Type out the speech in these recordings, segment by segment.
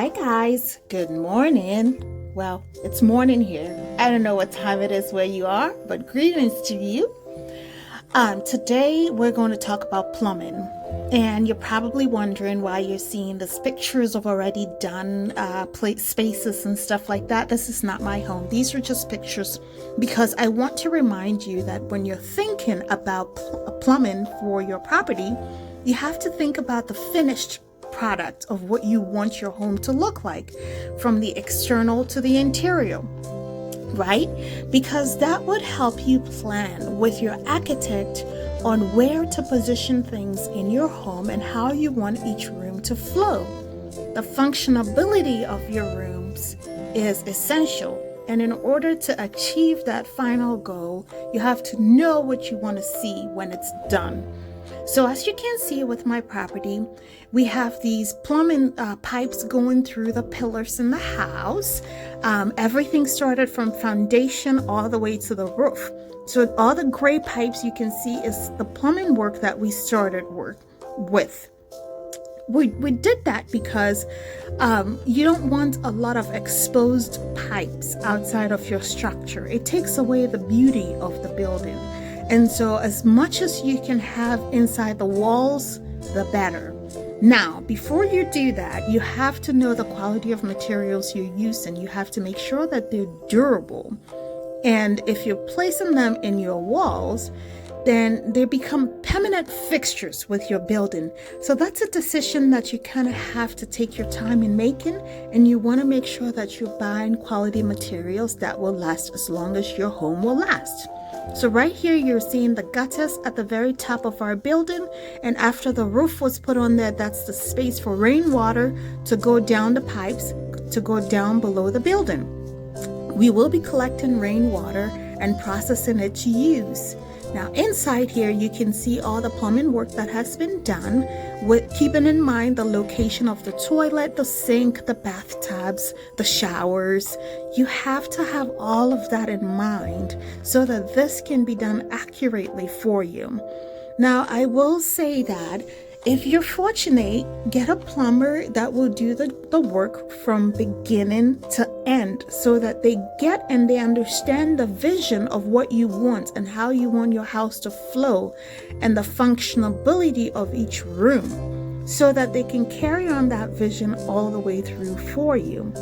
Hi guys, good morning. Well, it's morning here. I don't know what time it is where you are, but greetings to you. Today we're going to talk about plumbing, and you're probably wondering why you're seeing these pictures of already done spaces and stuff like that. This is not my home. These are just pictures because I want to remind you that when you're thinking about plumbing for your property, you have to think about the finished product of what you want your home to look like, from the external to the interior, right? Because that would help you plan with your architect on where to position things in your home and how you want each room to flow. The functionality of your rooms is essential, and in order to achieve that final goal, you have to know what you want to see when it's done. So as you can see with my property, we have these plumbing pipes going through the pillars in the house. Everything started from foundation all the way to the roof. So all the gray pipes you can see is the plumbing work that we started with. We did that because you don't want a lot of exposed pipes outside of your structure. It takes away the beauty of the building. And so as much as you can have inside the walls, the better. Now, before you do that, you have to know the quality of materials you're using. You have to make sure that they're durable. And if you're placing them in your walls, then they become permanent fixtures with your building. So that's a decision that you kind of have to take your time in making, and you want to make sure that you're buying quality materials that will last as long as your home will last. So right here you're seeing the gutters at the very top of our building, and after the roof was put on there, that's the space for rainwater to go down the pipes to go down below the building. We will be collecting rainwater and processing it to use. Now inside here you can see all the plumbing work that has been done, with keeping in mind the location of the toilet, the sink, the bathtubs, the showers. You have to have all of that in mind so that this can be done accurately for you. Now I will say that if you're fortunate, get a plumber that will do the work from beginning to end so that they get and they understand the vision of what you want and how you want your house to flow and the functionality of each room, so that they can carry on that vision all the way through for you.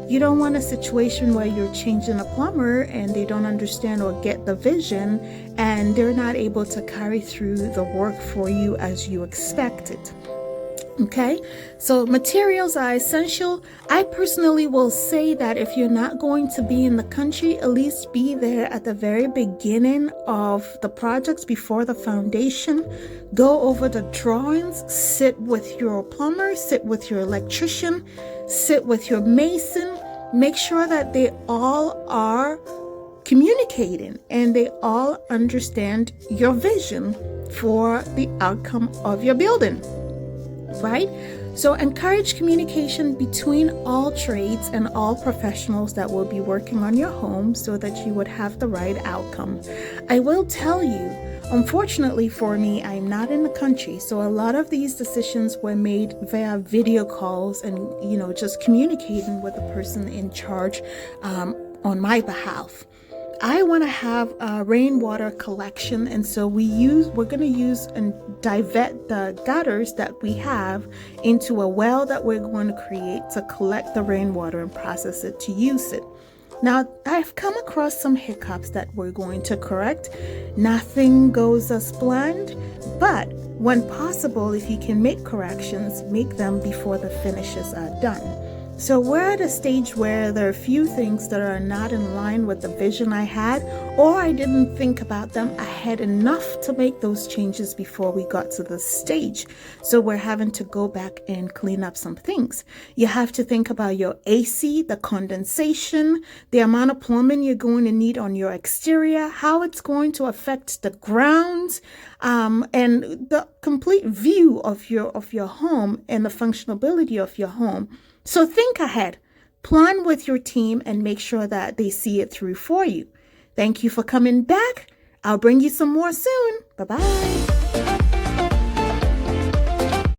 You don't want a situation where you're changing a plumber and they don't understand or get the vision and they're not able to carry through the work for you as you expected. Okay, so materials are essential. I personally will say that if you're not going to be in the country, at least be there at the very beginning of the projects before the foundation. Go over the drawings, sit with your plumber, sit with your electrician, sit with your mason. Make sure that they all are communicating and they all understand your vision for the outcome of your building. Right? So encourage communication between all trades and all professionals that will be working on your home so that you would have the right outcome. I will tell you, unfortunately for me, I'm not in the country, so a lot of these decisions were made via video calls and, just communicating with the person in charge on my behalf. I want to have a rainwater collection, and so we're going to use and divert the gutters that we have into a well that we're going to create to collect the rainwater and process it to use it. Now, I've come across some hiccups that we're going to correct. Nothing goes as planned, but when possible, if you can make corrections, make them before the finishes are done. So we're at a stage where there are a few things that are not in line with the vision I had, or I didn't think about them ahead enough to make those changes before we got to this stage. So we're having to go back and clean up some things. You have to think about your AC, the condensation, the amount of plumbing you're going to need on your exterior, how it's going to affect the grounds, and the complete view of your home and the functionality of your home. So think ahead, plan with your team, and make sure that they see it through for you. Thank you for coming back. I'll bring you some more soon. Bye-bye.